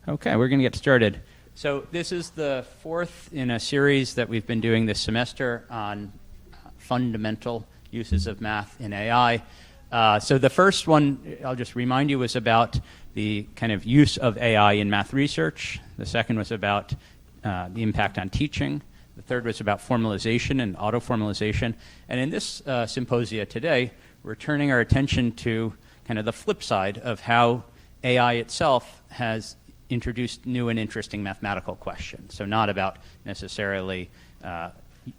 Okay, we're going to get started. So this is the fourth in a series that we've been doing this semester on fundamental uses of math in AI. So the first one, I'll just remind you, was about the kind of use of AI in math research. The second was about the impact on teaching. The third was about formalization and auto-formalization. And in this symposia today, we're turning our attention to kind of the flip side of how AI itself has introduced new and interesting mathematical questions. So not about necessarily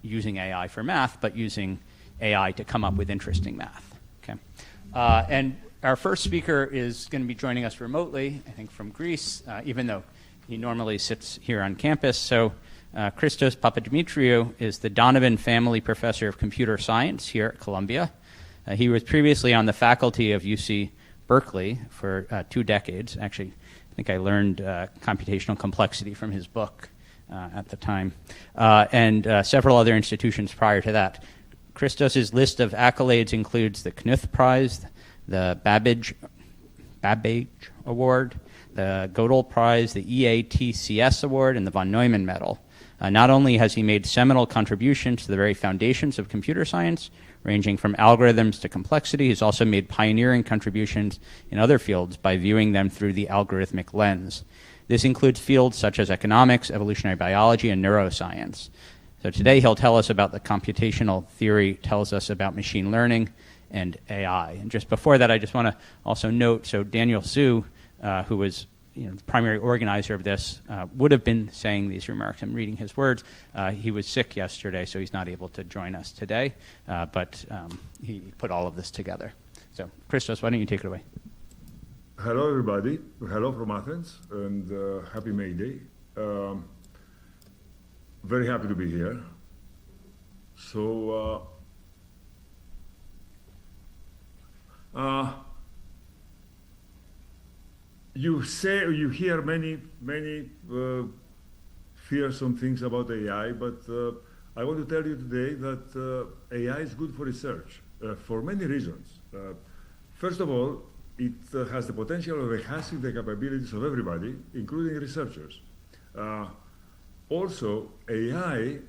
using AI for math, but using AI to come up with interesting math. Okay, and our first speaker is going to be joining us remotely, I think from Greece, even though he normally sits here on campus. So Christos Papadimitriou is the Donovan Family Professor of Computer Science here at Columbia. He was previously on the faculty of UC Berkeley for 2 decades. Actually, I think I learned computational complexity from his book at the time, and several other institutions prior to that. Christos's list of accolades includes the Knuth Prize, the Babbage Award, the Gödel Prize, the EATCS Award, and the von Neumann Medal. Not only has he made seminal contributions to the very foundations of computer science, ranging from algorithms to complexity, he's also made pioneering contributions in other fields by viewing them through the algorithmic lens. This includes fields such as economics, evolutionary biology, and neuroscience. So today he'll tell us about the computational theory, tells us about machine learning and AI. And just before that, I just want to also note, so Daniel Su, who was the primary organizer of this, would have been saying these remarks. I'm reading his words. He was sick yesterday, so he's not able to join us today, but he put all of this together. So, Christos, why don't you take it away? Hello, everybody. Hello from Athens, and happy May Day. Very happy to be here. So, you hear many fearsome things about AI, but I want to tell you today that AI is good for research for many reasons. First of all, it has the potential of enhancing the capabilities of everybody, including researchers. Also, AI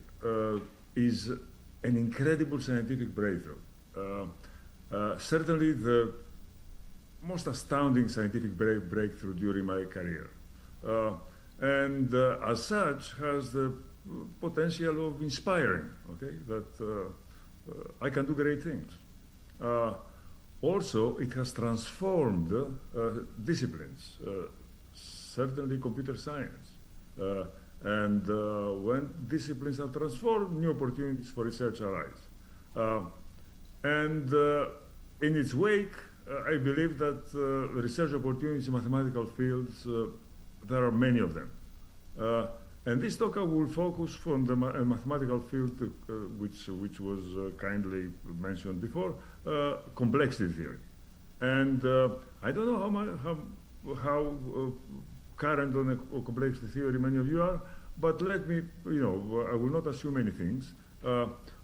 is an incredible scientific breakthrough. Certainly the most astounding scientific breakthrough during my career. And as such, has the potential of inspiring, okay, that I can do great things. Also, it has transformed disciplines, certainly computer science. And when disciplines are transformed, new opportunities for research arise. And in its wake, I believe that research opportunities in mathematical fields, there are many of them. And this talk will focus from the mathematical field, which was kindly mentioned before, complexity theory. And I don't know how current on complexity theory many of you are, but let me, I will not assume many things.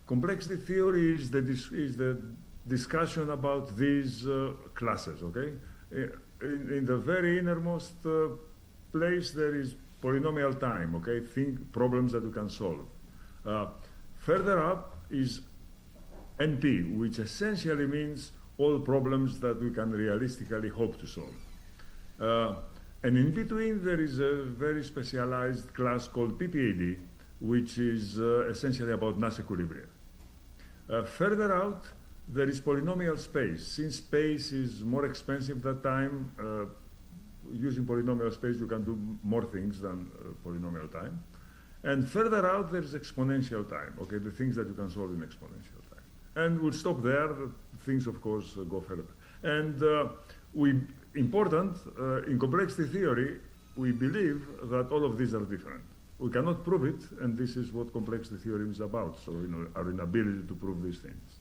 Complexity theory is the discussion about these classes, okay? In the very innermost place, there is polynomial time, okay? Think problems that we can solve. Further up is NP, which essentially means all problems that we can realistically hope to solve. And in between, there is a very specialized class called PPAD, which is essentially about mass equilibria. Further out, there is polynomial space. Since space is more expensive that time, using polynomial space you can do more things than polynomial time. And further out there is exponential time, okay, the things that you can solve in exponential time. And we'll stop there, things of course go further. And in complexity theory, we believe that all of these are different. We cannot prove it, and this is what complexity theory is about, so our inability to prove these things.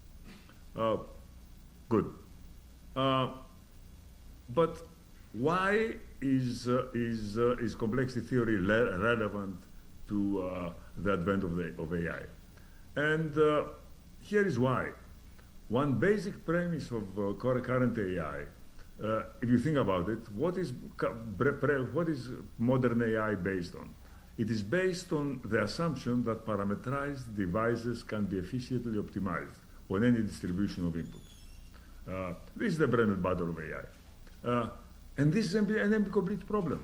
Good. But why is complexity theory relevant to the advent of AI? And here is why. One basic premise of current AI if you think about it, what is modern AI based on? It is based on the assumption that parameterized devices can be efficiently optimized on any distribution of inputs. This is the bread and butter of AI. And this is an incomplete problem.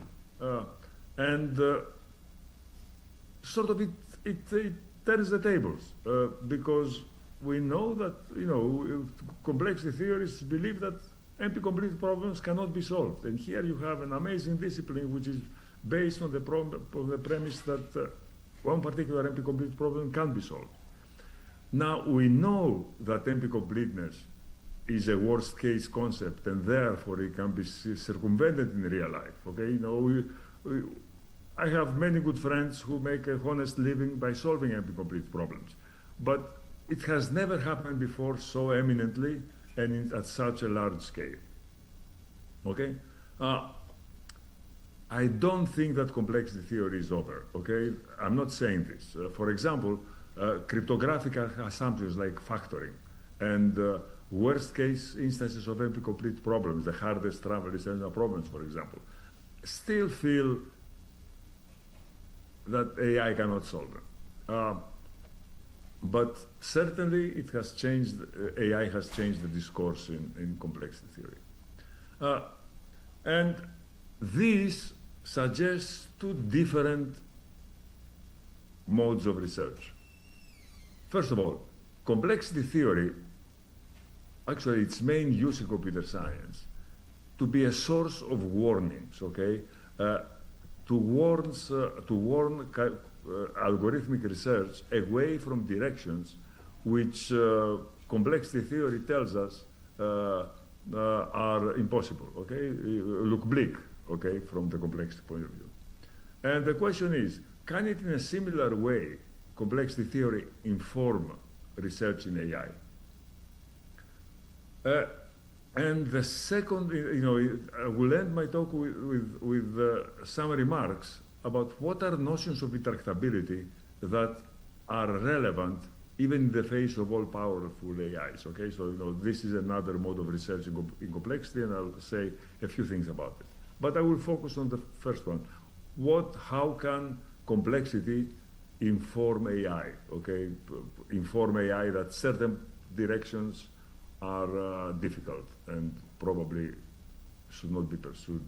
Sort of it turns the tables because we know that, complexity theorists believe that NP-complete problems cannot be solved. And here you have an amazing discipline which is based on the premise that one particular NP-complete problem can be solved. Now, we know that NP-completeness is a worst-case concept, and therefore it can be circumvented in real life. Okay, I have many good friends who make a honest living by solving NP-complete problems, but it has never happened before so eminently and at such a large scale. Okay, I don't think that complexity theory is over. Okay, I'm not saying this. For example, cryptographic assumptions like factoring and worst-case instances of NP-complete problems, the hardest travel essential problems, for example, still feel that AI cannot solve them. But certainly it has changed, AI has changed the discourse in complexity theory. And this suggests two different modes of research. First of all, complexity theory, actually its main use in computer science, to be a source of warnings, okay? To warn algorithmic research away from directions which complexity theory tells us are impossible, okay? Look bleak, okay, from the complexity point of view. And the question is, can it in a similar way, complexity theory, inform research in AI? And the second, I will end my talk with some remarks about what are notions of interactability that are relevant even in the face of all powerful AIs, okay? So, this is another mode of research in complexity, and I'll say a few things about it. But I will focus on the first one. How can complexity inform AI, okay? Inform AI that certain directions are difficult and probably should not be pursued.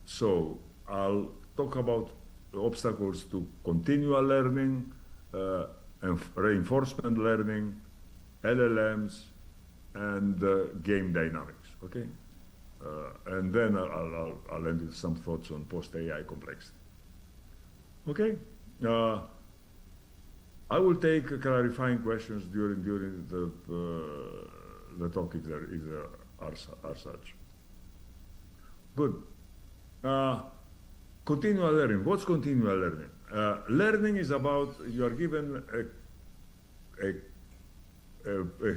So I'll talk about obstacles to continual learning, and reinforcement learning, LLMs, and game dynamics, okay? And then I'll end with some thoughts on post-AI complexity. Okay? I will take clarifying questions during the talk if there are such. Good. Continual learning. What's continual learning? Learning is about you are given a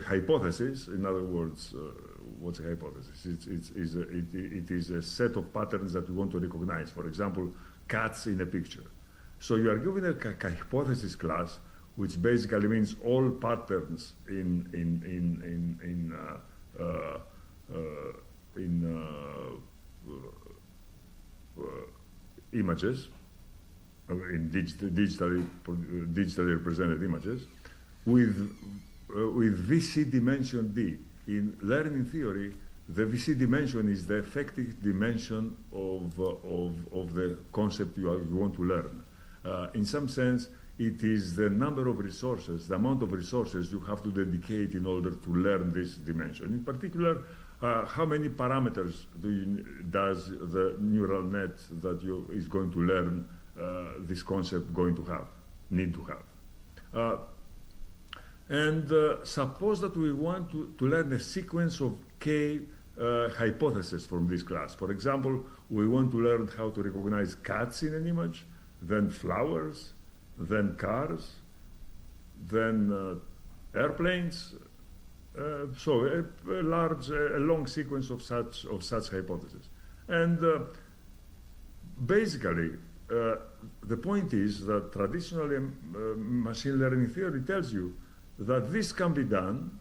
hypothesis. In other words, what's a hypothesis? It is a set of patterns that we want to recognize. For example, cats in a picture. So you are given a hypothesis class, which basically means all patterns in images, in digitally represented images, with VC dimension D. In learning theory, the VC dimension is the effective dimension of the concept you want to learn. In some sense, it is the number of resources, the amount of resources you have to dedicate in order to learn this dimension. In particular, how many parameters does the neural net that is going to learn this concept need to have? And suppose that we want to learn a sequence of K hypotheses from this class. For example, we want to learn how to recognize cats in an image, then flowers, then cars, then airplanes. So a long sequence of such hypotheses. And basically, the point is that traditionally machine learning theory tells you that this can be done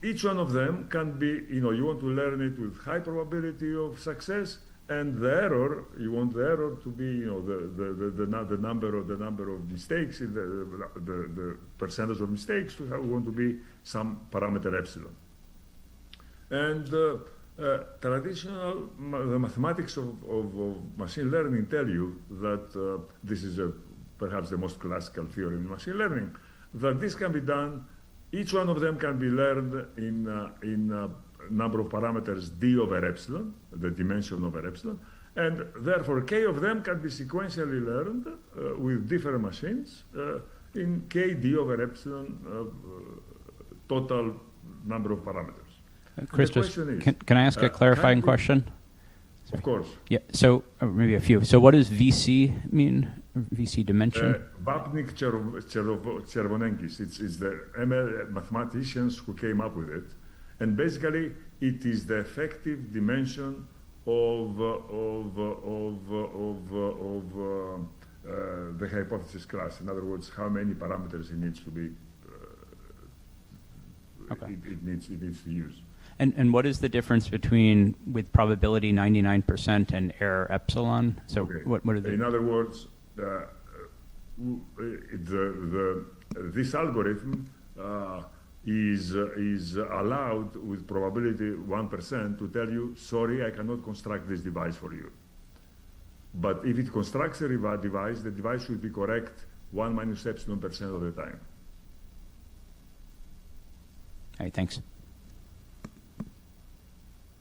each one of them can be, you want to learn it with high probability of success, and the error, you want the error to be, the number of mistakes, the percentage of mistakes, we want to be some parameter epsilon. And traditional the mathematics of machine learning tell you that this is perhaps the most classical theory in machine learning, that this can be done, each one of them can be learned in number of parameters d over epsilon, the dimension over epsilon, and therefore k of them can be sequentially learned with different machines in k d over epsilon total number of parameters. Christos, can I ask a clarifying question? Of course. Yeah, so maybe a few. So what does VC mean, VC dimension? Babnik Chervonenkis, it's the ML mathematicians who came up with it. And basically, it is the effective dimension of the hypothesis class. In other words, how many parameters it needs to be, it needs to use. And what is the difference between with probability 99% and error epsilon? So what are the? In other words, this algorithm is allowed with probability 1% to tell you, sorry, I cannot construct this device for you. But if it constructs a device, the device should be correct 1 minus epsilon % of the time. All right, thanks.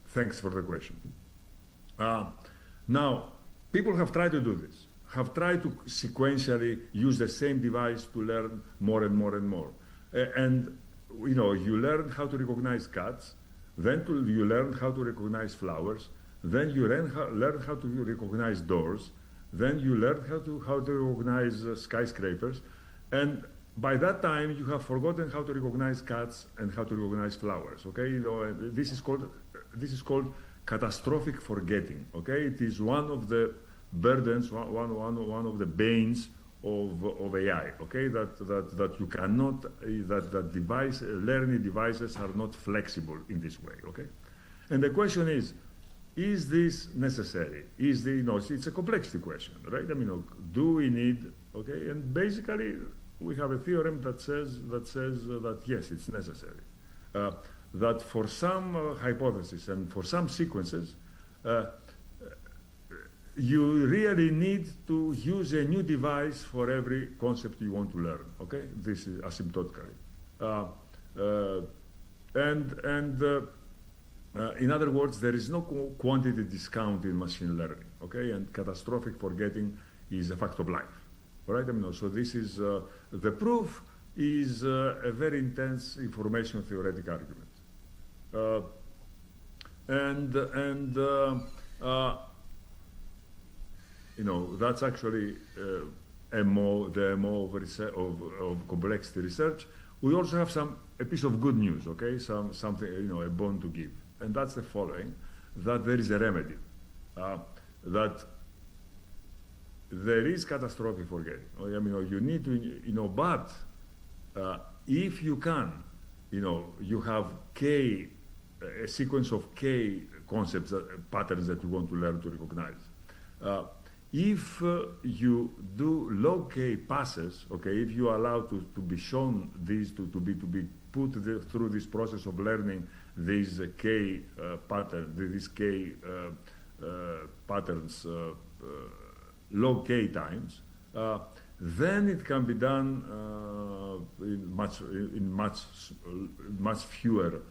Thanks for the question. Now, people have tried to do this, have tried to sequentially use the same device to learn more and more and more. And you learn how to recognize cats, then you learn how to recognize flowers, then you learn how to recognize doors, then you learn how to recognize skyscrapers, and by that time you have forgotten how to recognize cats and how to recognize flowers. Okay, this is called catastrophic forgetting. Okay, it is one of the burdens, one of the banes of AI. Okay, that you cannot, that learning devices are not flexible in this way. Okay, and the question is this necessary? It's a complexity question, right? I mean, do we need? Okay, and basically we have a theorem that says that yes, it's necessary. That for some hypotheses and for some sequences, you really need to use a new device for every concept you want to learn. Okay, this is asymptotically, in other words, there is no quantity discount in machine learning. Okay, and catastrophic forgetting is a fact of life. All right, I mean, so this is the proof is a very intense information theoretic argument, that's actually the MO of complexity research. We also have a piece of good news, okay, something, a bone to give, and that's the following: that there is a remedy, that there is catastrophic forgetting. I mean, you need to, but if you can, you have K, a sequence of K concepts, patterns that you want to learn to recognize. If you do log K passes, okay, if you allow to be shown these to be put through this process of learning these K these K patterns log K times, then it can be done in much fewer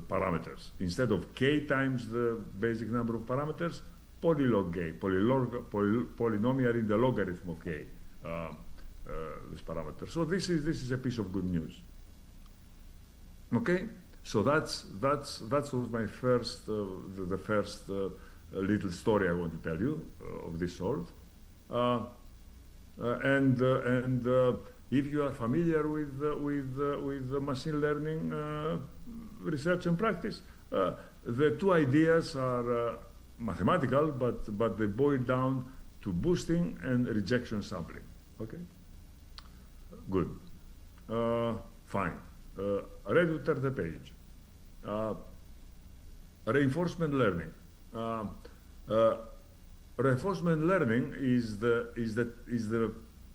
parameters. Instead of K times the basic number of parameters, polylog K, polynomial in the logarithm of K, this parameter. So this is a piece of good news. Okay, so that was my first the first little story I want to tell you of this sort. If you are familiar with machine learning research and practice, the two ideas are mathematical, but they boil down to boosting and rejection sampling. Okay, good, fine. ready to turn the page. Reinforcement learning. Reinforcement learning is the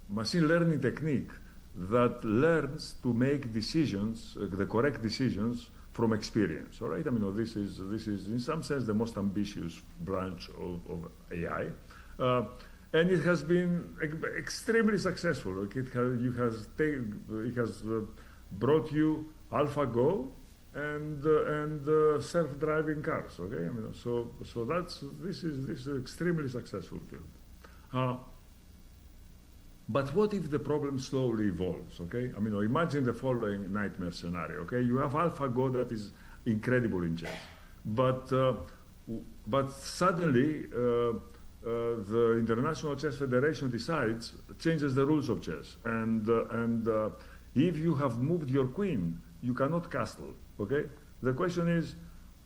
machine learning technique that learns to make decisions, the correct decisions from experience. All right, I mean, this is in some sense the most ambitious branch of AI, and it has been extremely successful. Like it has brought you AlphaGo and self-driving cars. Okay, I mean, so this is an extremely successful field. But what if the problem slowly evolves? Okay, I mean, imagine the following nightmare scenario. Okay, you have AlphaGo that is incredible in chess, but suddenly the International Chess Federation changes the rules of chess, and if you have moved your queen, you cannot castle. Okay, the question is,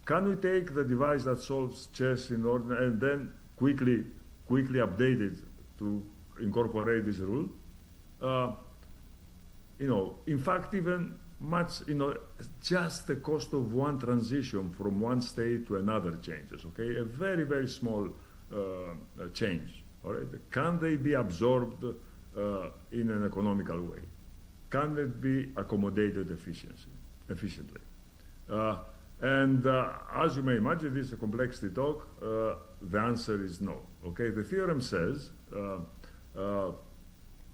can we take the device that solves chess in order and then quickly update it to incorporate this rule? In fact, even much, just the cost of one transition from one state to another changes. Okay, a very, very small change. All right, can they be absorbed in an economical way? Can it be accommodated efficiently? And as you may imagine, this is a complexity talk. The answer is no. Okay, the theorem says,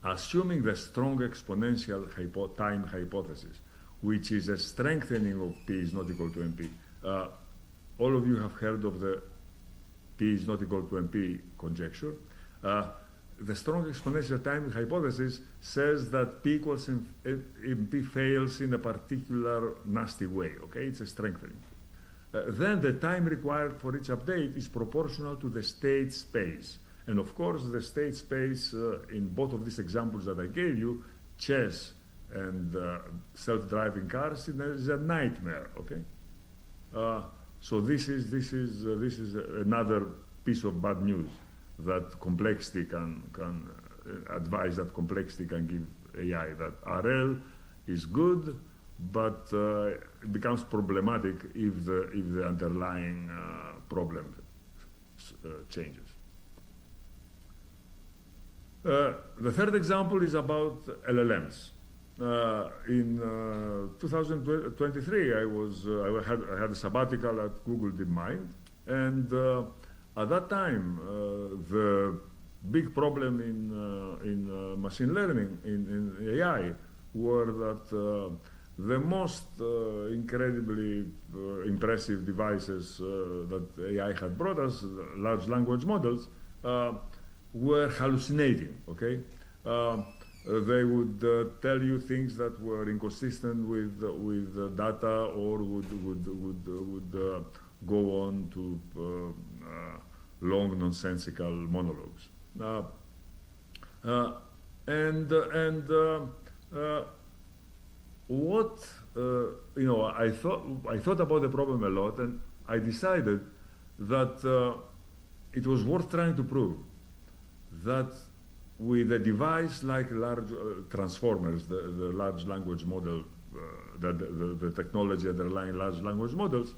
assuming the strong exponential time hypothesis, which is a strengthening of P is not equal to NP. All of you have heard of the P is not equal to NP conjecture. The strong exponential time hypothesis says that P equals NP fails in a particular nasty way. Okay, it's a strengthening. Then the time required for each update is proportional to the state space. And of course, the state space in both of these examples that I gave you, chess and self-driving cars, is a nightmare. Okay, so this is another piece of bad news that complexity can advise that complexity can give AI. That RL is good, but it becomes problematic if the underlying problem changes. The third example is about LLMs. In 2023, I had a sabbatical at Google DeepMind, and at that time, the big problem in machine learning, in AI, were that the most incredibly impressive devices that AI had brought us, large language models, were hallucinating. Okay, they would tell you things that were inconsistent with data, or would go on to long nonsensical monologues. I thought about the problem a lot, and I decided that it was worth trying to prove that with a device like large transformers, the large language model, the technology underlying large language models,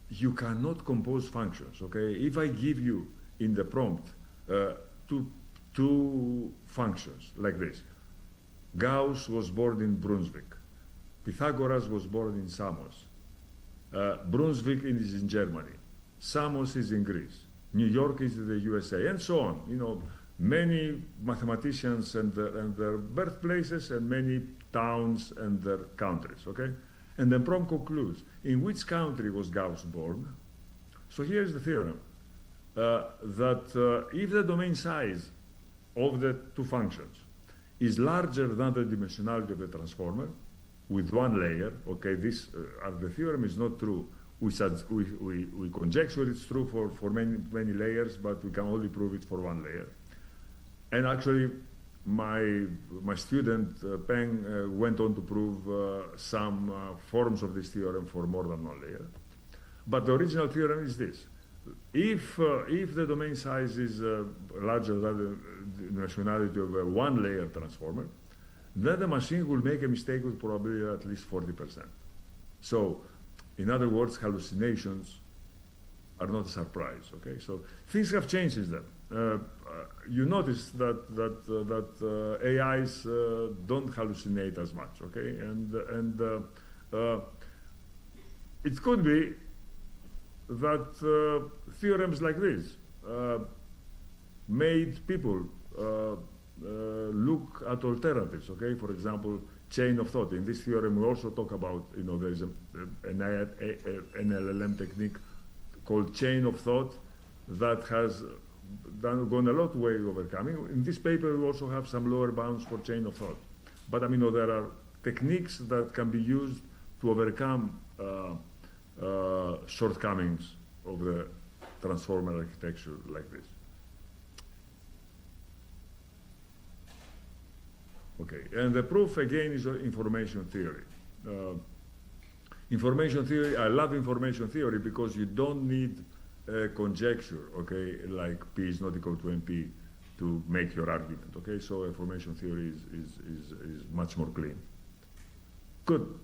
you cannot compose functions. Okay, if I give you in the prompt two functions like this: Gauss was born in Brunswick, Pythagoras was born in Samos, Brunswick is in Germany, Samos is in Greece, New York is in the USA, and so on. Many mathematicians and their birthplaces, and many towns and their countries. Okay, and then prompt concludes, in which country was Gauss born? So here's the theorem, that if the domain size of the two functions is larger than the dimensionality of the transformer with one layer, okay, this the theorem is not true. We conjecture it's true for many layers, but we can only prove it for one layer. And actually, my student Peng went on to prove some forms of this theorem for more than one layer. But the original theorem is this: if the domain size is larger than the dimensionality of a one-layer transformer, then the machine will make a mistake with probability at least 40%. So, in other words, hallucinations are not a surprise. Okay, so things have changed since then. You notice that AIs don't hallucinate as much. Okay, and it could be that theorems like this made people look at alternatives. Okay, for example, chain of thought. In this theorem, we also talk about, there is an LLM technique called chain of thought that has gone a lot way overcoming. In this paper, we also have some lower bounds for chain of thought. But there are techniques that can be used to overcome shortcomings of the transformer architecture like this. Okay, and the proof again is information theory. Information theory, I love information theory because you don't need a conjecture, okay, like P is not equal to NP to make your argument, okay? So information theory is much more clean. Good.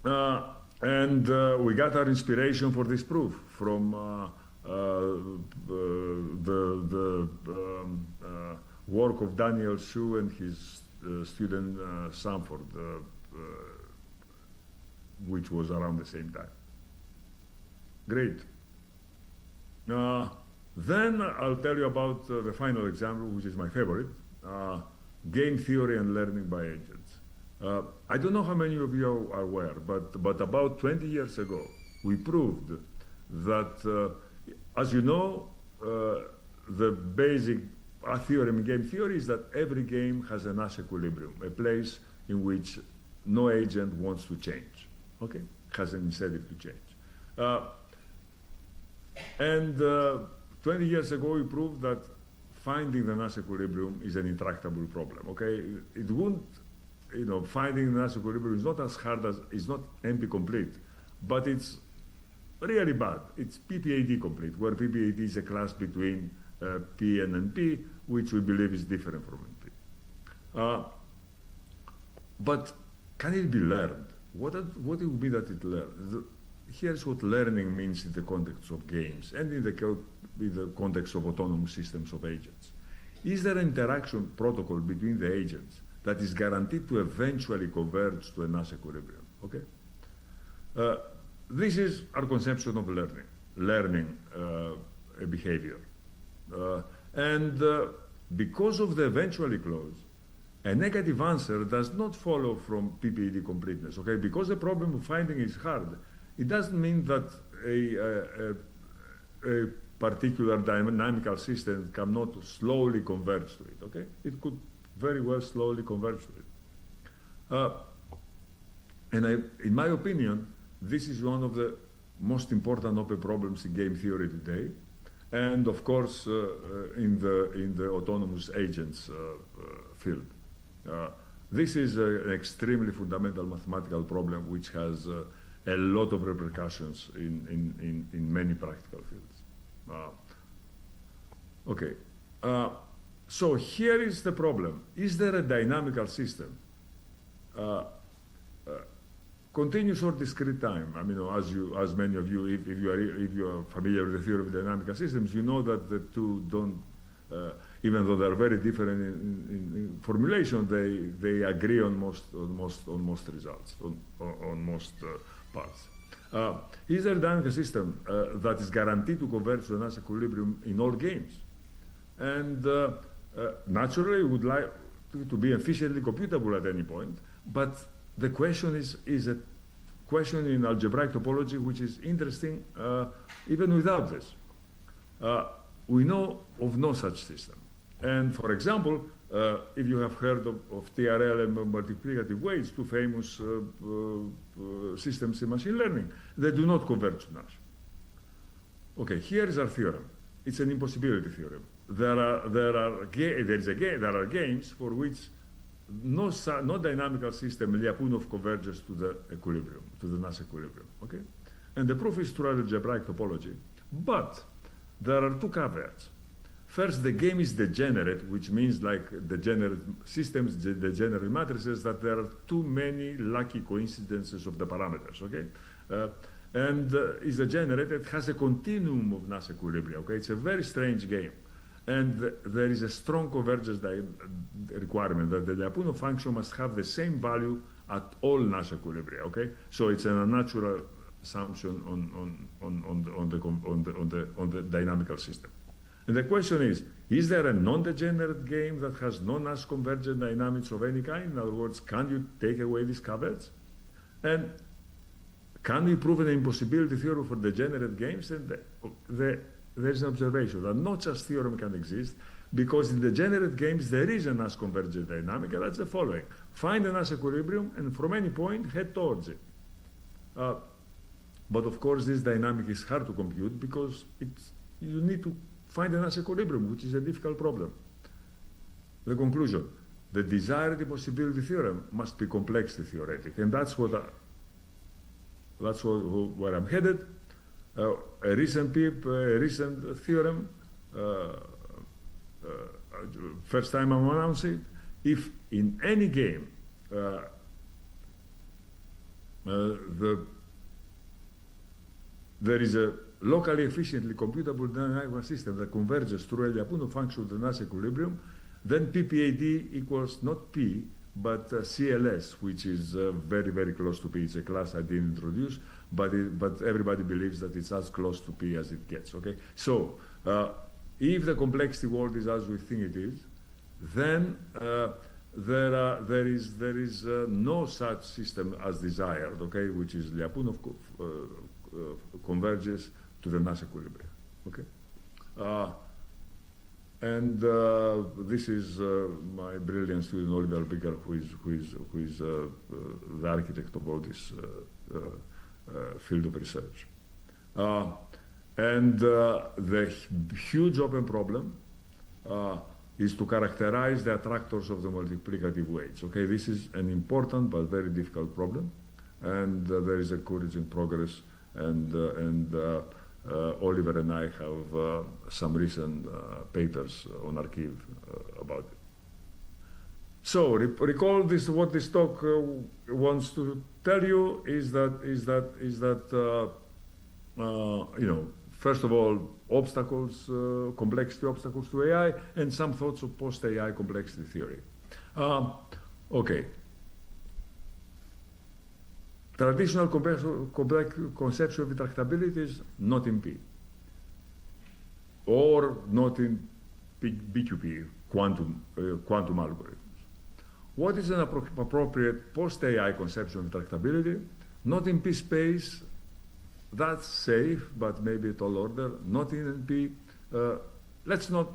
And we got our inspiration for this proof from the work of Daniel Shu and his student Sanford, which was around the same time. Great. Then I'll tell you about the final example, which is my favorite, game theory and learning by agents. I don't know how many of you are aware, but about 20 years ago, we proved that, as you know, the basic theorem in game theory is that every game has a Nash equilibrium, a place in which no agent wants to change, okay? Has an incentive to change. And 20 years ago, we proved that finding the Nash equilibrium is an intractable problem, okay? It won't, finding the Nash equilibrium is not as hard as, it's not NP complete, but it's really bad. It's PPAD complete, where PPAD is a class between P and NP, which we believe is different from NP. But can it be learned? What it would be that it learns? Here's what learning means in the context of games and in the context of autonomous systems of agents. Is there an interaction protocol between the agents that is guaranteed to eventually converge to a Nash equilibrium? Okay. This is our conception of learning a behavior. And because of the eventually clause, a negative answer does not follow from PPAD completeness. Okay, because the problem of finding is hard, it doesn't mean that a particular dynamical system cannot slowly converge to it. Okay, it could very well slowly converge to it. And in my opinion, this is one of the most important open problems in game theory today, and of course in the autonomous agents field. This is an extremely fundamental mathematical problem which has a lot of repercussions in many practical fields. Okay, so here is the problem. Is there a dynamical system? Continuous or discrete time. As many of you, if you are familiar with the theory of dynamical systems, you know that the two don't, even though they are very different in formulation, they agree on most results, on most parts. Is there a dynamical system that is guaranteed to converge to a Nash equilibrium in all games? And naturally, we would like to be efficiently computable at any point, but the question is a question in algebraic topology which is interesting even without this. We know of no such system. And for example, if you have heard of TRL and multiplicative weights, two famous systems in machine learning, they do not converge to Nash. Okay, here is our theorem. It's an impossibility theorem. There are games for which no dynamical system Lyapunov converges to the equilibrium, to the Nash equilibrium. Okay, and the proof is through algebraic topology, but there are two caveats. First, the game is degenerate, which means like degenerate systems, degenerate matrices, that there are too many lucky coincidences of the parameters, okay? Is degenerate, it has a continuum of Nash equilibria, okay? It's a very strange game. And there is a strong convergence requirement that the Lyapunov function must have the same value at all Nash equilibria, okay? So it's an unnatural assumption on the dynamical system. And the question is there a non-degenerate game that has non-Nash convergent dynamics of any kind? In other words, can you take away these caveats? And can we prove an impossibility theorem for degenerate games? And there's an observation that no such theorem can exist, because in degenerate games there is a Nash convergent dynamic, and that's the following. Find a Nash equilibrium, and from any point head towards it. But of course this dynamic is hard to compute, because you need to find a Nash equilibrium, which is a difficult problem. The conclusion: the desired impossibility theorem must be complexly theoretic, and that's where I'm headed. A recent theorem, first time I'm announcing, if in any game there is a locally efficiently computable dynamical system that converges through a Lyapunov function of the Nash equilibrium, then PPAD equals not P, but CLS, which is very, very close to P. It's a class I didn't introduce, but everybody believes that it's as close to P as it gets, okay? So, if the complexity world is as we think it is, then there is no such system as desired, okay, which is Lyapunov converges to the Nash equilibrium, okay? This is my brilliant student Oliver Bigger, who is the architect of all this field of research. The huge open problem is to characterize the attractors of the multiplicative weights. Okay, this is an important but very difficult problem, and there is encouraging progress. Oliver and I have some recent papers on arXiv about it. So recall this. What this talk wants to tell you is that you know, first of all, obstacles, complexity obstacles to AI, and some thoughts of post-AI complexity theory. Okay. Traditional conception of intractability is not in P, or not in BQP, quantum algorithms. What is an appropriate post-AI conception of intractability? Not in P space, that's safe, but maybe a tall order. Not in P, let's not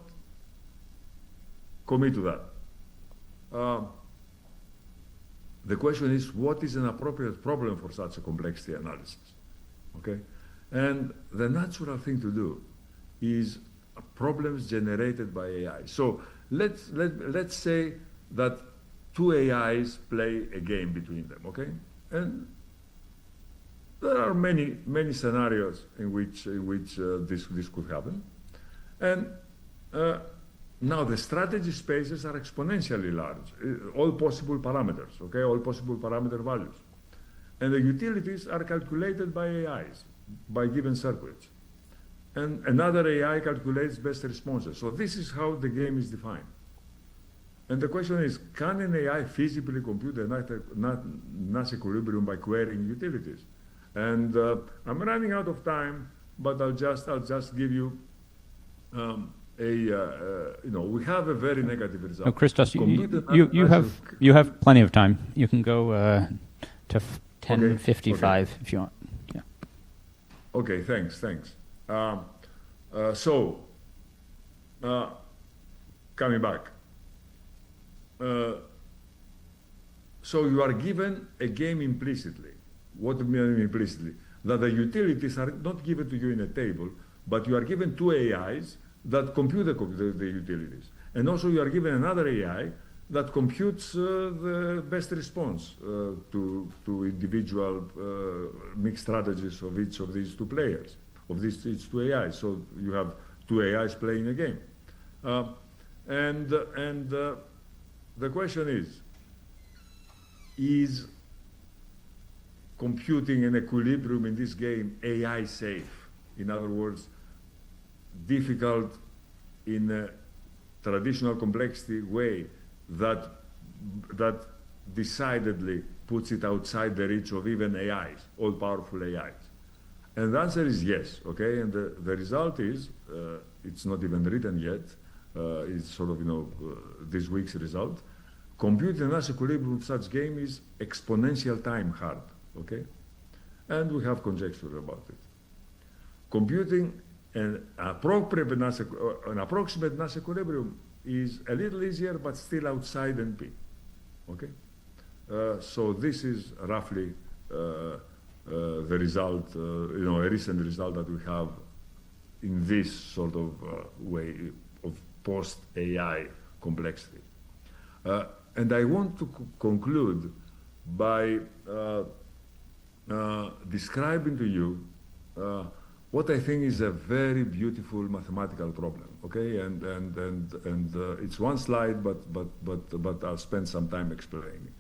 commit to that. The question is, what is an appropriate problem for such a complexity analysis? Okay? And the natural thing to do is problems generated by AI. So let's say that two AIs play a game between them, okay? And there are many scenarios in which this could happen. And now the strategy spaces are exponentially large, all possible parameters, okay, all possible parameter values. And the utilities are calculated by AIs, by given circuits. And another AI calculates best responses. So this is how the game is defined. And the question is, can an AI feasibly compute a Nash equilibrium by querying utilities? And I'm running out of time, but I'll just give you you know, we have a very negative result. Oh, Christos, you have plenty of time. You can go to 10:55 if you want. Yeah. Okay. Thanks. Coming back. So you are given a game implicitly. What do you mean implicitly? That the utilities are not given to you in a table, but you are given two AIs that compute the utilities. And also you are given another AI that computes the best response to individual mixed strategies of each of these two players, of these two AIs. So you have two AIs playing a game. The question is computing an equilibrium in this game AI safe? In other words, difficult in a traditional complexity way that decidedly puts it outside the reach of even AIs, all-powerful AIs? And the answer is yes, okay? And the result is, it's not even written yet, it's sort of, this week's result. Computing a nice equilibrium of such game is exponential time hard, okay? And we have conjecture about it. Computing an approximate mass equilibrium is a little easier, but still outside NP, okay? So this is roughly the result, a recent result that we have in this sort of way of post-AI complexity. And I want to conclude by describing to you what I think is a very beautiful mathematical problem. Okay, and it's one slide, but I'll spend some time explaining it.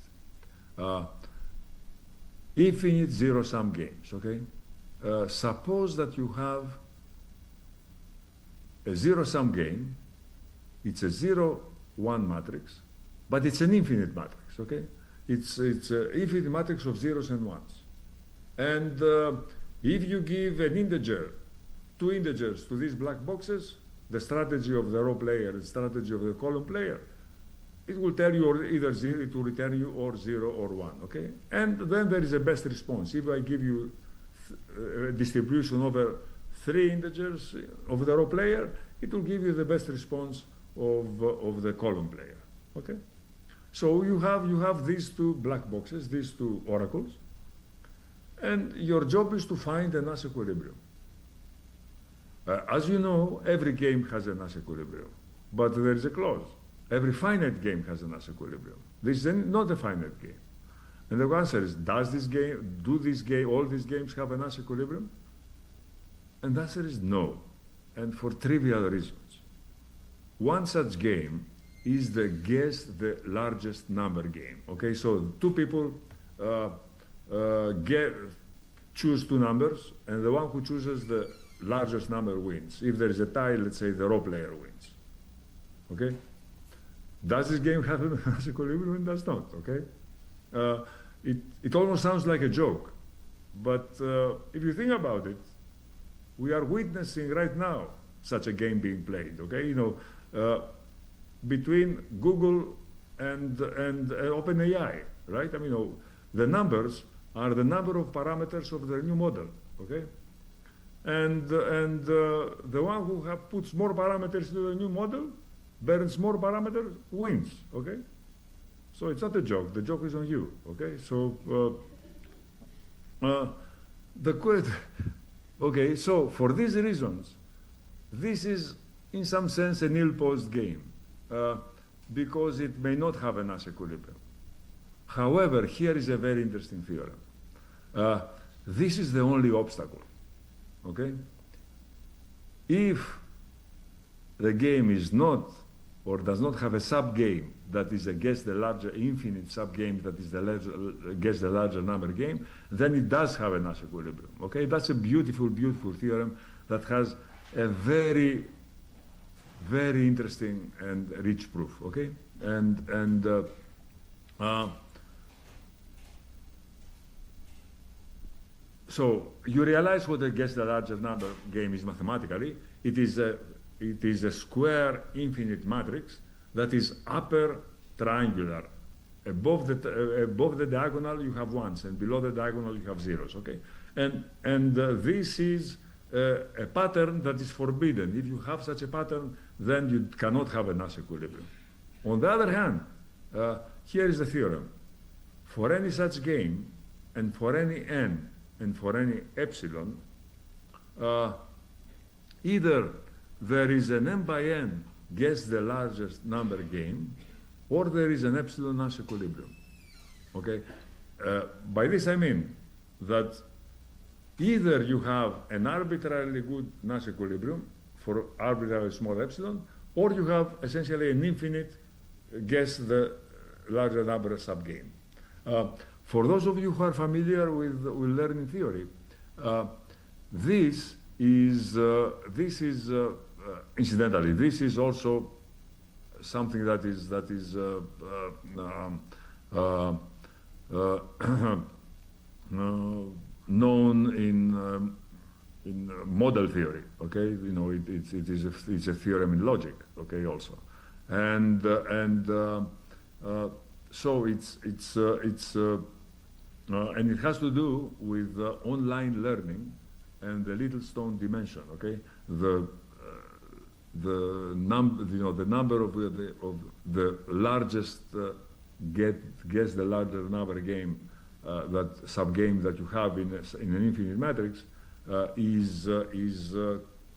Infinite zero-sum games. Okay, suppose that you have a zero-sum game. It's a 0-1 matrix, but it's an infinite matrix. Okay, it's an infinite matrix of zeros and ones. And if you give an integer, two integers to these black boxes, the strategy of the row player, the strategy of the column player, it will tell you either zero, it will return you or 0 or 1, okay? And then there is a best response. If I give you a distribution over 3 integers of the row player, it will give you the best response of the column player, okay? So you have these two black boxes, these two oracles, and your job is to find a Nash equilibrium. As you know, every game has a Nash equilibrium, but there is a clause. Every finite game has a Nash equilibrium. This is not a finite game. And the answer is, all these games have a Nash equilibrium? And the answer is no, and for trivial reasons. One such game is the guess the largest number game. Okay, so two people choose two numbers, and the one who chooses the largest number wins. If there is a tie, let's say the row player wins. Okay? Does this game have a Nash equilibrium? It does not. Okay? It almost sounds like a joke, but if you think about it, we are witnessing right now such a game being played. Okay? Between Google and OpenAI, right? I mean, the numbers are the number of parameters of the new model, okay? And the one who puts more parameters into the new model, burns more parameters, wins, okay? So it's not a joke. The joke is on you, okay? So okay. So for these reasons, this is in some sense an ill-posed game because it may not have a Nash equilibrium. However, here is a very interesting theorem. This is the only obstacle, okay? If the game is not or does not have a sub-game that is against the larger infinite sub-game that is against the larger number game, then it does have a Nash equilibrium, okay? That's a beautiful, beautiful theorem that has a very, very interesting and rich proof, okay? So you realize what against the larger number game is mathematically. It is a square infinite matrix that is upper triangular. Above the diagonal you have ones, and below the diagonal you have zeros. Okay, and this is a pattern that is forbidden. If you have such a pattern, then you cannot have a Nash equilibrium. On the other hand, here is the theorem: for any such game, and for any n, and for any epsilon, either there is an m by n guess the largest number game, or there is an epsilon Nash equilibrium. Okay? By this I mean that either you have an arbitrarily good Nash equilibrium for arbitrarily small epsilon, or you have essentially an infinite guess the larger number subgame. For those of you who are familiar with learning theory, this is incidentally, this is also something that is known in model theory. Okay, you know, it's a theorem in logic. Okay, also, and so it's and it has to do with online learning and the little stone dimension. Okay, the number of the largest guess the larger number game, that subgame that you have in an infinite matrix is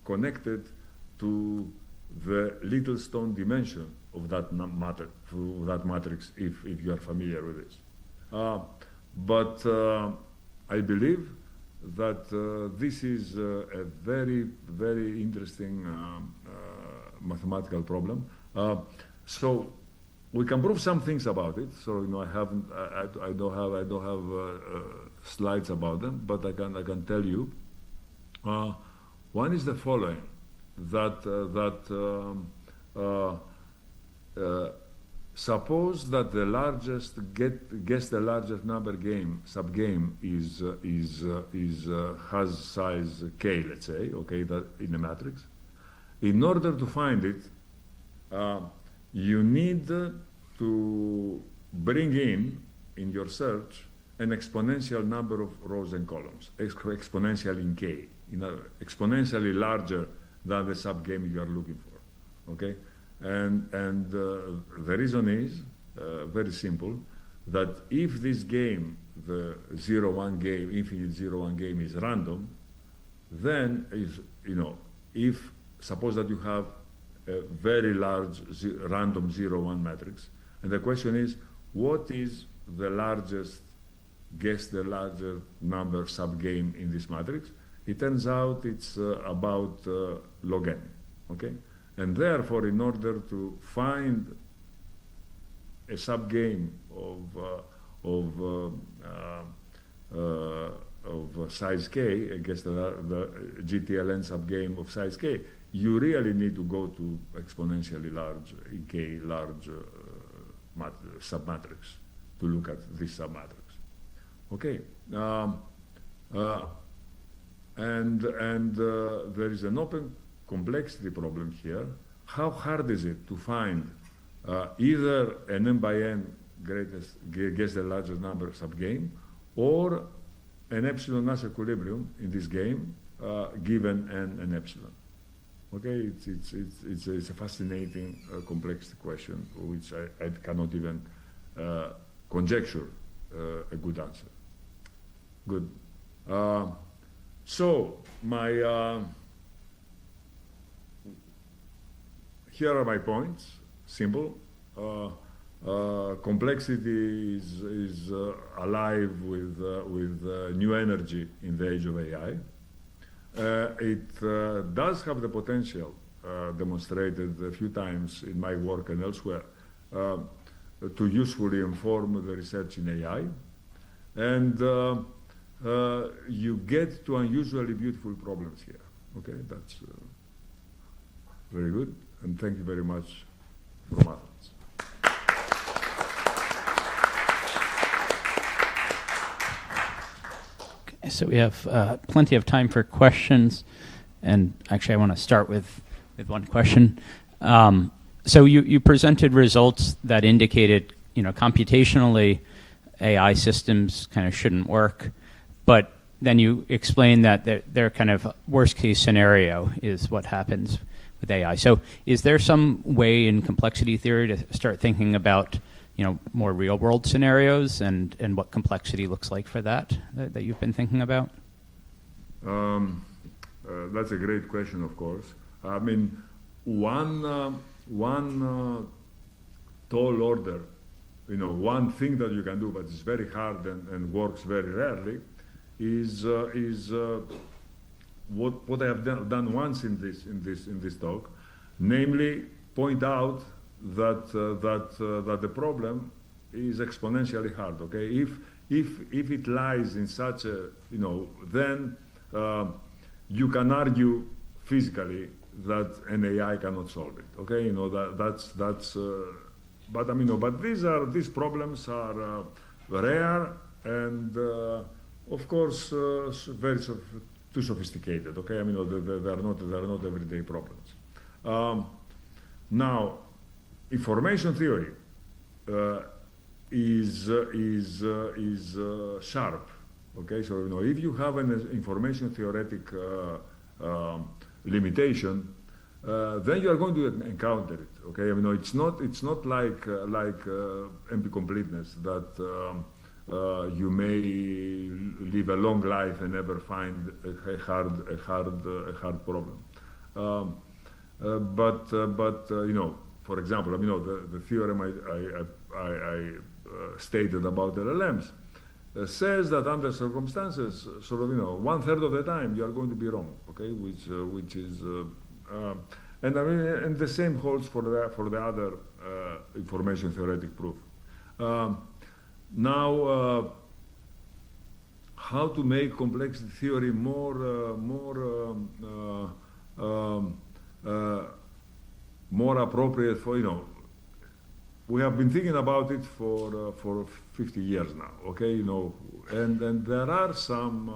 connected to the little stone dimension of that matrix, if you are familiar with this. But I believe that this is a very, very interesting mathematical problem. So we can prove some things about it. So you know, I don't have slides about them, but I can tell you. One is the following: suppose that the largest guess the largest number subgame has size k, let's say, okay, that in a matrix. In order to find it, you need to bring in your search an exponential number of rows and columns, exponential in k, exponentially larger than the subgame you are looking for. Okay. And the reason is very simple, that if this game, the 0-1 game, infinite 0-1 game, is random, then if suppose that you have a very large random 0-1 matrix, and the question is, what is the largest guess the larger number subgame in this matrix? It turns out it's about log n. Okay. And therefore, in order to find a subgame of size k against the GTLN subgame of size k, you really need to go to exponentially large k large submatrix to look at this submatrix. Okay, and there is an open complexity problem here. How hard is it to find either an n by n guess the largest number subgame, or an epsilon Nash equilibrium in this game given n and epsilon? Okay, it's a fascinating complexity question, which I cannot even conjecture a good answer. Good. So here are my points. Simple. Complexity is alive with new energy in the age of AI. It does have the potential, demonstrated a few times in my work and elsewhere, to usefully inform the research in AI. And you get to unusually beautiful problems here. Okay, that's very good. And thank you very much from Athens. Okay, so we have plenty of time for questions. And actually, I want to start with one question. So you presented results that indicated, computationally, AI systems kind of shouldn't work. But then you explained that their kind of worst case scenario is what happens with AI. So is there some way in complexity theory to start thinking about, more real world scenarios and what complexity looks like for that you've been thinking about? That's a great question, of course. I mean, one tall order, one thing that you can do, but it's very hard and works very rarely, is what I have done once in this talk, namely point out that the problem is exponentially hard. Okay, if it lies in such a, then you can argue physically that an AI cannot solve it. Okay, that's. But but these problems are rare and of course too sophisticated. Okay, they are not everyday problems. Now, information theory is sharp. Okay, so if you have an information theoretic limitation, then you are going to encounter it. Okay, it's not like empty completeness that you may live a long life and never find a hard problem. But for example, the theorem I stated about LLMs says that under circumstances, sort of 1/3 of the time you are going to be wrong. Okay, which is and the same holds for the other information theoretic proof. Now, how to make complexity theory more appropriate for, we have been thinking about it for 50 years now, okay, and there are some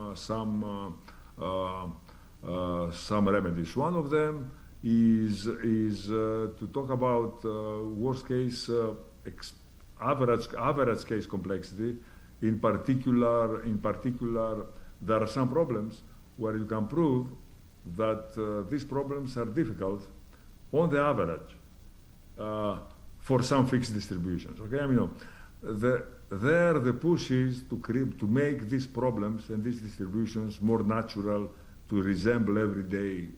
remedies. One of them is to talk about worst case average case complexity. In particular, there are some problems where you can prove that these problems are difficult on the average for some fixed distributions. Okay, the push is to make these problems and these distributions more natural, to resemble everyday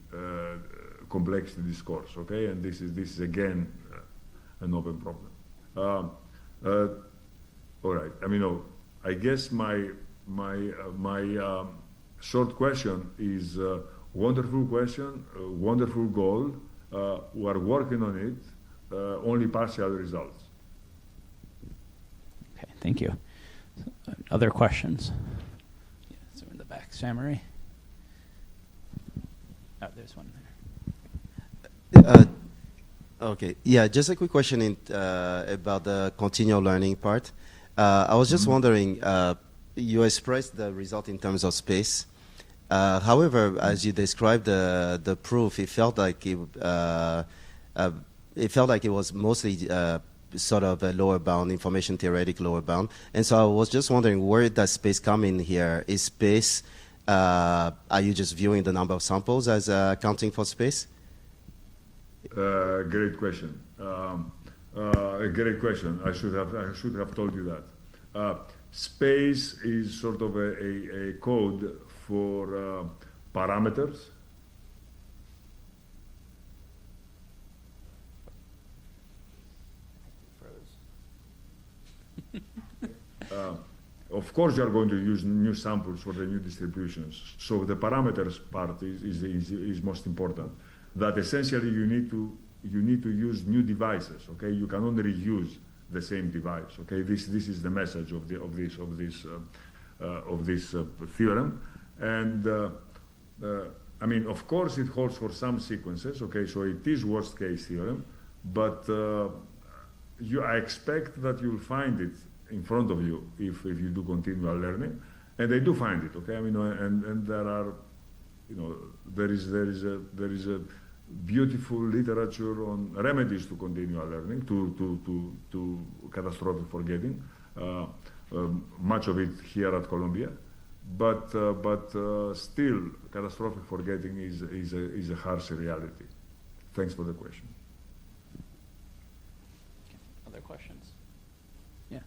complexity discourse. Okay, and this is again an open problem. All right. I guess my short question is a wonderful question, a wonderful goal. We are working on it. Only partial results. Okay, thank you. Other questions? Yeah, so in the back, Samurai. Oh, there's one there. Okay, yeah, just a quick question about the continual learning part. I was just wondering, you expressed the result in terms of space. However, as you described the proof, it felt like it was mostly sort of a lower bound, information theoretic lower bound. And so I was just wondering, where does space come in here? Is space, are you just viewing the number of samples as accounting for space? Great question. A great question. I should have told you that. Space is sort of a code for parameters. Of course, you are going to use new samples for the new distributions. So the parameters part is most important. That essentially you need to use new devices. Okay, you can only reuse the same device. Okay, this is the message of this theorem. And of course, it holds for some sequences. Okay, so it is worst case theorem, but I expect that you'll find it in front of you if you do continual learning, and they do find it. Okay, and there are, there is a beautiful literature on remedies to continual learning, to catastrophic forgetting. Much of it here at Columbia, but still, catastrophic forgetting is a harsh reality. Thanks for the question. Other questions? Yeah.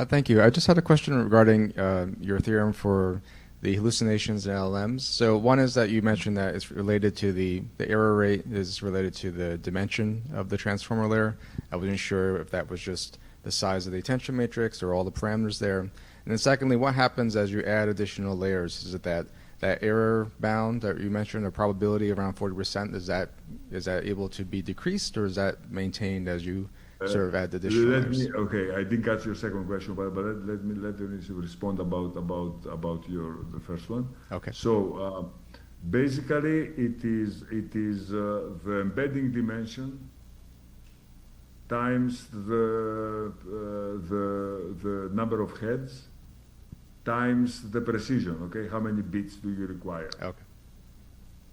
Thank you. I just had a question regarding your theorem for the hallucinations in LLMs. So one is that you mentioned that it's related to the error rate is related to the dimension of the transformer layer. I wasn't sure if that was just the size of the attention matrix or all the parameters there. And then secondly, what happens as you add additional layers? Is it that that error bound that you mentioned, a probability around 40%, is that able to be decreased, or is that maintained as you sort of add additional layers? Okay, I didn't catch your second question, but let me respond about the first one. Okay. So basically, it is the embedding dimension times the number of heads times the precision. Okay, how many bits do you require? Okay.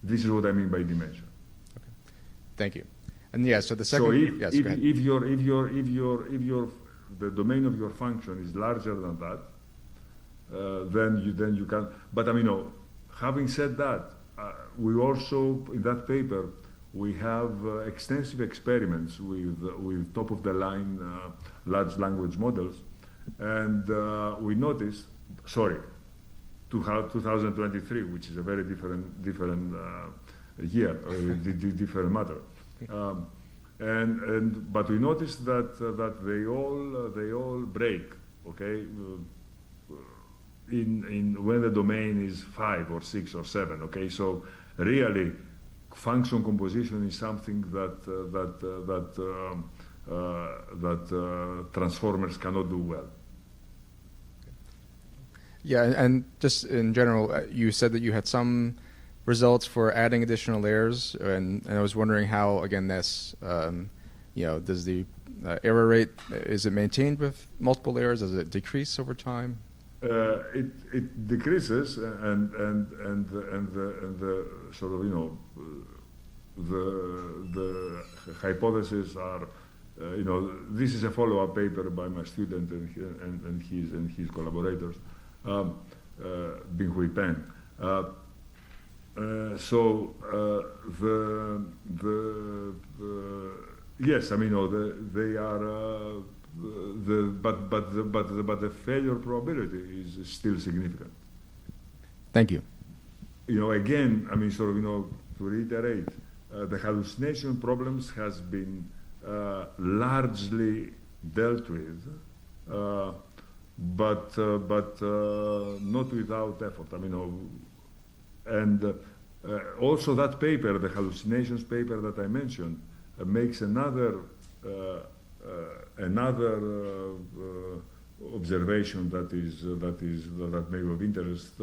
This is what I mean by dimension. Okay. Thank you. And yeah, so the second. So yes, go ahead. if the domain of your function is larger than that, then you can. But I mean, having said that, we also in that paper we have extensive experiments with top of the line large language models, and we noticed. Sorry, 2023, which is a very different year, different matter. But we noticed that they all break, okay, in when the domain is 5 or 6 or 7, okay. So really, function composition is something that transformers cannot do well. Yeah, and just in general, you said that you had some results for adding additional layers, and I was wondering how, again, this, does the error rate, is it maintained with multiple layers? Does it decrease over time? It decreases, and the sort of the hypotheses are, this is a follow-up paper by my student and his collaborators, Binghui Peng. Yes, I mean, they are, but the failure probability is still significant. Thank you. Again, I mean, sort of, to reiterate, the hallucination problems has been largely dealt with, but not without effort. I mean, and also that paper, the hallucinations paper that I mentioned, makes another observation that may be of interest,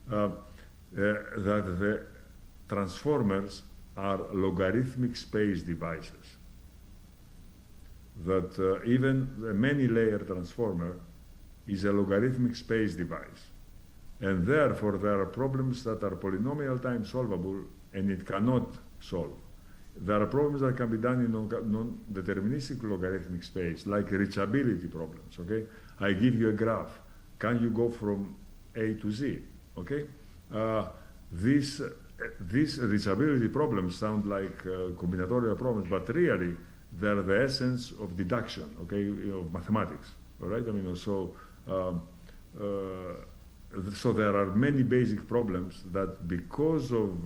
that the transformers are logarithmic space devices. That even a many-layer transformer is a logarithmic space device, and therefore there are problems that are polynomial time solvable and it cannot solve. There are problems that can be done in non-deterministic logarithmic space, like reachability problems, okay? I give you a graph. Can you go from A to Z, okay? These reachability problems sound like combinatorial problems, but really they're the essence of deduction, okay, of mathematics, all right? I mean, so there are many basic problems that because of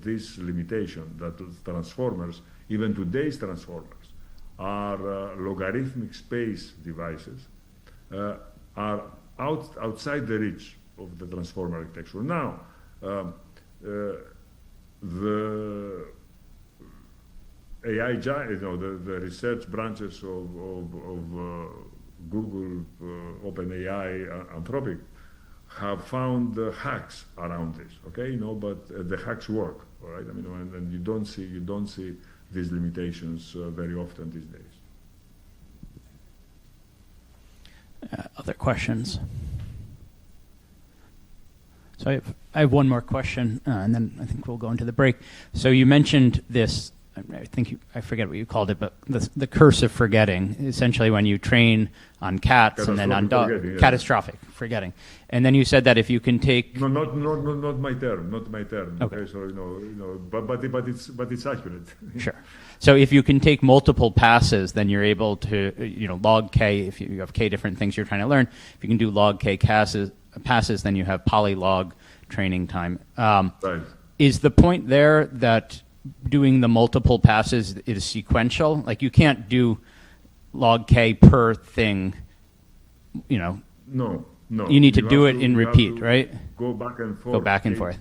this limitation, that transformers, even today's transformers, are logarithmic space devices, are outside the reach of the transformer architecture. Now, the AI, the research branches of Google, OpenAI, Anthropic, have found hacks around this, okay? But the hacks work, all right? I mean, and you don't see these limitations very often these days. Other questions? So I have one more question, and then I think we'll go into the break. So you mentioned this. I forget what you called it, but the curse of forgetting, essentially when you train on cats and then on dogs, catastrophic forgetting. And then you said that if you can take... No, not my term, Okay. So, but it's accurate. Sure. So if you can take multiple passes, then you're able to, log k, if you have k different things you're trying to learn, if you can do log k passes, then you have polylog training time. Right. Is the point there that doing the multiple passes is sequential? Like you can't do log k per thing, No. You need to do it in repeat, right? go back and forth. back and forth.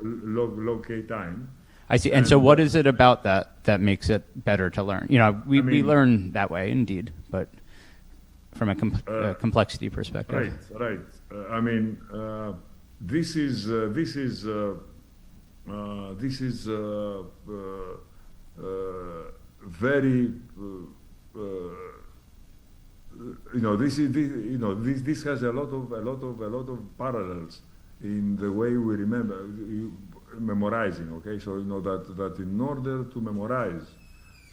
Locate time. I see. And so what is it about that makes it better to learn? You know, we mean- learn that way indeed, but from a complexity perspective. Right. I mean, this is very. This has a lot of parallels in the way we remember memorizing. Okay, so you know that in order to memorize,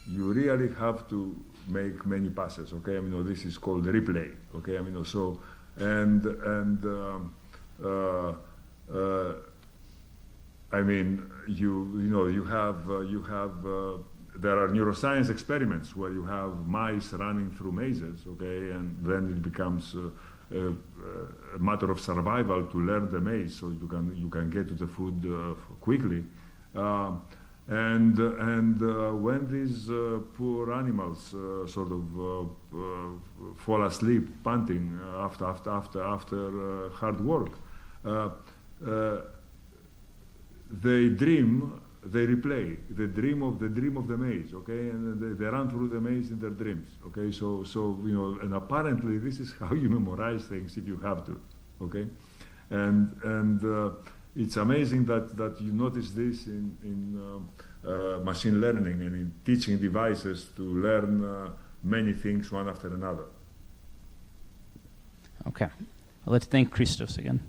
you really have to make many passes. Okay, I mean, this is called replay. Okay, I mean, so I mean, you have there are neuroscience experiments where you have mice running through mazes, okay, and then it becomes a matter of survival to learn the maze so you can get to the food quickly. And when these poor animals sort of fall asleep panting after hard work, they dream. They replay the dream of the maze, okay, and they run through the maze in their dreams, okay. So you know, and apparently this is how you memorize things if you have to, okay, and it's amazing that you notice this in machine learning and in teaching devices to learn many things one after another. Okay. Well, let's thank Christos again.